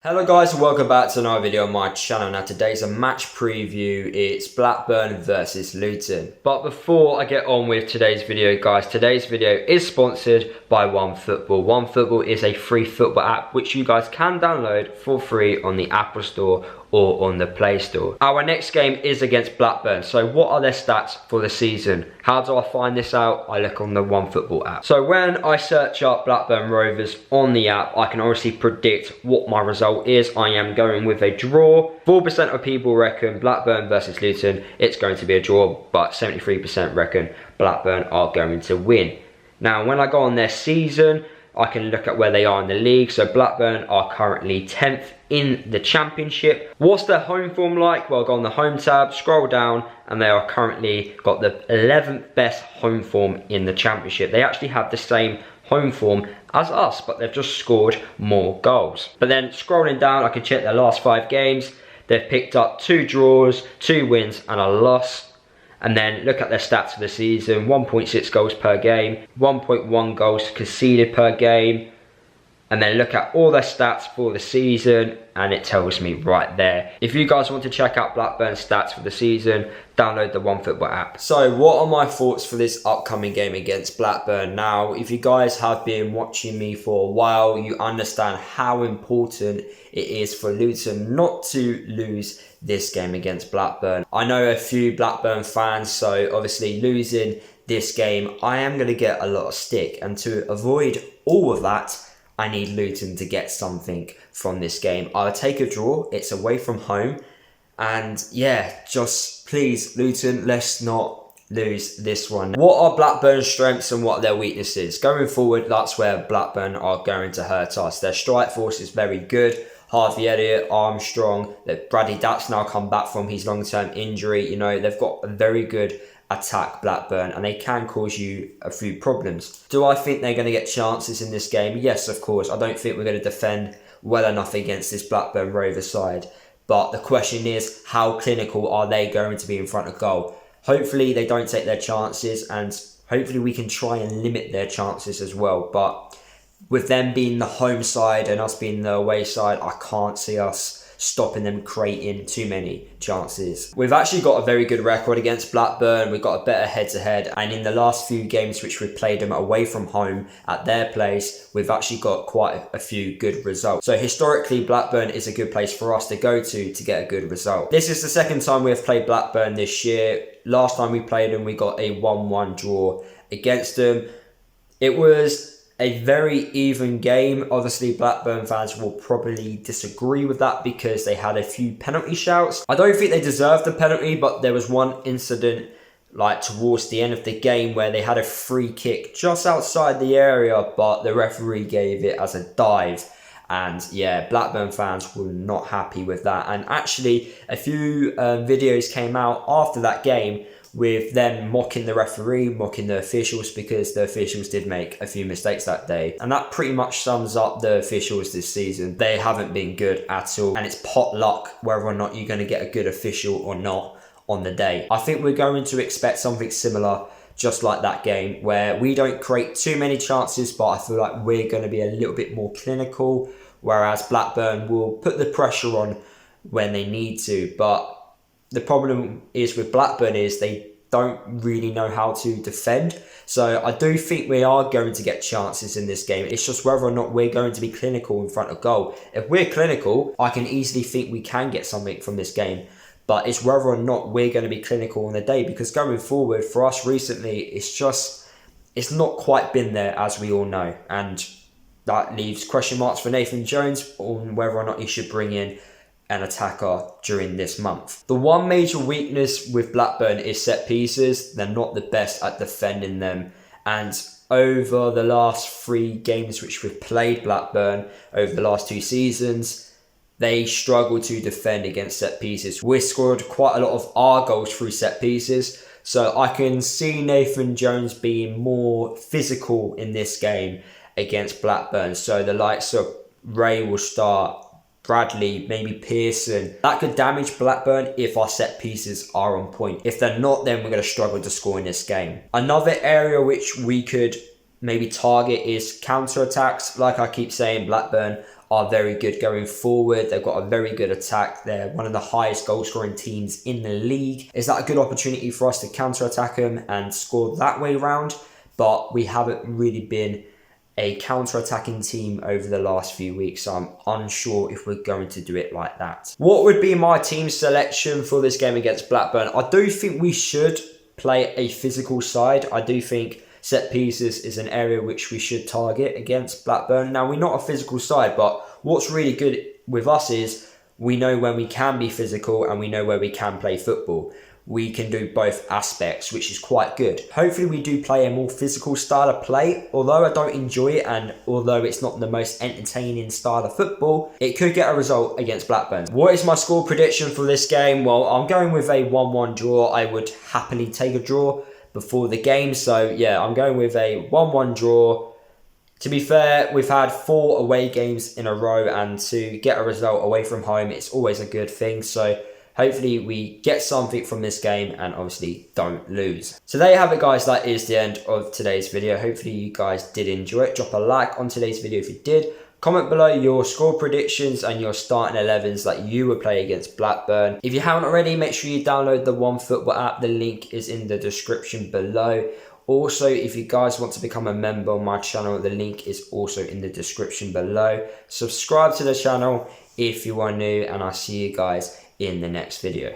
Hello guys and welcome back to another video on my channel. Now today's a match preview. It's Blackburn versus Luton. But before I get on with today's video guys, today's video is sponsored by OneFootball. OneFootball is a free football app which you guys can download for free on the Apple Store or on the Play Store. Our next game is against Blackburn. So what are their stats for the season? How do I find this out? I look on the OneFootball app. So when I search up Blackburn Rovers on the app, I can obviously predict what my result is. I am going with a draw. 4% of people reckon Blackburn versus Luton, it's going to be a draw, but 73% reckon Blackburn are going to win. Now when I go on their season, I can look at where they are in the league. So Blackburn are currently 10th in the championship. What's their home form like? Well, go on the home tab, scroll down, and they are currently got the 11th best home form in the championship. They actually have the same home form as us, but they've just scored more goals. But then scrolling down, I can check their last 5 games. They've picked up 2 draws, 2 wins, and a loss. And then look at their stats for the season: 1.6 goals per game, 1.1 goals conceded per game. And then look at all their stats for the season, and it tells me right there. If you guys want to check out Blackburn's stats for the season, download the OneFootball app. So what are my thoughts for this upcoming game against Blackburn? Now, if you guys have been watching me for a while, you understand how important it is for Luton not to lose this game against Blackburn. I know a few Blackburn fans, so obviously losing this game, I am going to get a lot of stick. And to avoid all of that, I need Luton to get something from this game. I'll take a draw. It's away from home. And yeah, just please, Luton, let's not lose this one. What are Blackburn's strengths and what are their weaknesses? Going forward, that's where Blackburn are going to hurt us. Their strike force is very good. Harvey Elliott, Armstrong, that Bradley Datt's now come back from his long-term injury. You know, they've got a very good attack, Blackburn, and they can cause you a few problems. Do I think they're going to get chances in this game? Yes, of course. I don't think we're going to defend well enough against this Blackburn Rovers side. But the question is, how clinical are they going to be in front of goal? Hopefully they don't take their chances, and hopefully we can try and limit their chances as well. But with them being the home side and us being the away side, I can't see us stopping them creating too many chances. We've actually got a very good record against Blackburn. We've got a better head-to-head, and in the last few games which we've played them away from home at their place, we've actually got quite a few good results. So historically, Blackburn is a good place for us to go to get a good result. This is the second time we've played Blackburn this year. Last time we played them, we got a 1-1 draw against them. It was a very even game. Obviously, Blackburn fans will probably disagree with that because they had a few penalty shouts. I don't think they deserved the penalty, but there was one incident like towards the end of the game where they had a free kick just outside the area, but the referee gave it as a dive. And yeah, Blackburn fans were not happy with that. And actually, a few videos came out after that game with them mocking the referee, mocking the officials, because the officials did make a few mistakes that day. And that pretty much sums up the officials this season. They haven't been good at all, and it's pot luck whether or not you're going to get a good official or not on the day. I think we're going to expect something similar, just like that game, where we don't create too many chances, but I feel like we're going to be a little bit more clinical, whereas Blackburn will put the pressure on when they need to. But the problem is with Blackburn is they don't really know how to defend. So I do think we are going to get chances in this game. It's just whether or not we're going to be clinical in front of goal. If we're clinical, I can easily think we can get something from this game. But it's whether or not we're going to be clinical on the day. Because going forward, for us recently, it's not quite been there, as we all know. And that leaves question marks for Nathan Jones on whether or not he should bring in an attacker during this month. The one major weakness with Blackburn is set pieces. They're not the best at defending them. And over the last 3 games which we've played Blackburn, over the last 2 seasons, they struggle to defend against set pieces. We scored quite a lot of our goals through set pieces. So I can see Nathan Jones being more physical in this game against Blackburn. So the likes of Ray will start, Bradley, maybe Pearson. That could damage Blackburn if our set pieces are on point. If they're not, then we're going to struggle to score in this game. Another area which we could maybe target is counter-attacks. Like I keep saying, Blackburn are very good going forward. They've got a very good attack. They're one of the highest goal scoring teams in the league. Is that a good opportunity for us to counter attack them and score that way round? But we haven't really been a counter-attacking team over the last few weeks, so I'm unsure if we're going to do it like that. What would be my team selection for this game against Blackburn? I do think we should play a physical side. I do think set pieces is an area which we should target against Blackburn. Now, we're not a physical side, but what's really good with us is we know when we can be physical and we know where we can play football. We can do both aspects, which is quite good. Hopefully we do play a more physical style of play. Although I don't enjoy it, and although it's not the most entertaining style of football, it could get a result against Blackburn. What is my score prediction for this game? Well, I'm going with a 1-1 draw. I would happily take a draw before the game. So yeah, I'm going with a 1-1 draw. To be fair, we've had 4 away games in a row, and to get a result away from home, it's always a good thing. So hopefully we get something from this game and obviously don't lose. So there you have it, guys. That is the end of today's video. Hopefully you guys did enjoy it. Drop a like on today's video if you did. Comment below your score predictions and your starting 11s that you would play against Blackburn. If you haven't already, make sure you download the OneFootball app. The link is in the description below. Also, if you guys want to become a member on my channel, the link is also in the description below. Subscribe to the channel if you are new, and I'll see you guys in the next video.